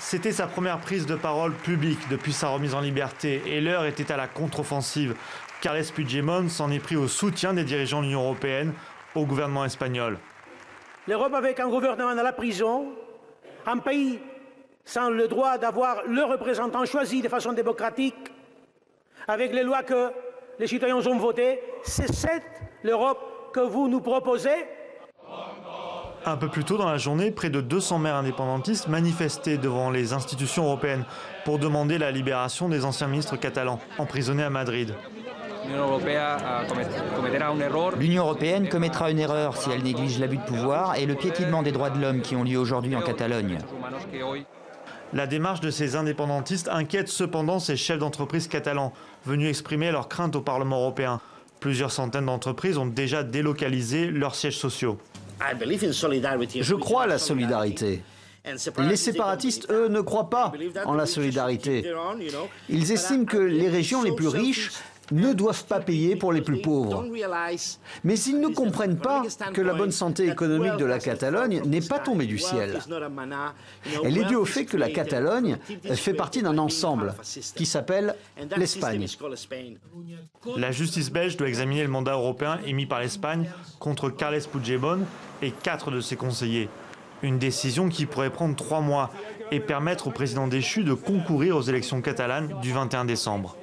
C'était sa première prise de parole publique depuis sa remise en liberté et l'heure était à la contre-offensive. Carles Puigdemont s'en est pris au soutien des dirigeants de l'Union européenne au gouvernement espagnol. L'Europe avec un gouvernement dans la prison, un pays sans le droit d'avoir le représentant choisi de façon démocratique, avec les lois que les citoyens ont votées, c'est cette l'Europe que vous nous proposez ? Un peu plus tôt dans la journée, près de 200 maires indépendantistes manifestaient devant les institutions européennes pour demander la libération des anciens ministres catalans emprisonnés à Madrid. L'Union européenne commettra une erreur si elle néglige l'abus de pouvoir et le piétinement des droits de l'homme qui ont lieu aujourd'hui en Catalogne. La démarche de ces indépendantistes inquiète cependant ces chefs d'entreprise catalans, venus exprimer leurs craintes au Parlement européen. Plusieurs centaines d'entreprises ont déjà délocalisé leurs sièges sociaux. Je crois à la solidarité. Les séparatistes, eux, ne croient pas en la solidarité. Ils estiment que les régions les plus riches ne doivent pas payer pour les plus pauvres. Mais ils ne comprennent pas que la bonne santé économique de la Catalogne n'est pas tombée du ciel. Elle est due au fait que la Catalogne fait partie d'un ensemble qui s'appelle l'Espagne. La justice belge doit examiner le mandat européen émis par l'Espagne contre Carles Puigdemont et 4 de ses conseillers. Une décision qui pourrait prendre 3 mois et permettre au président déchu de concourir aux élections catalanes du 21 décembre.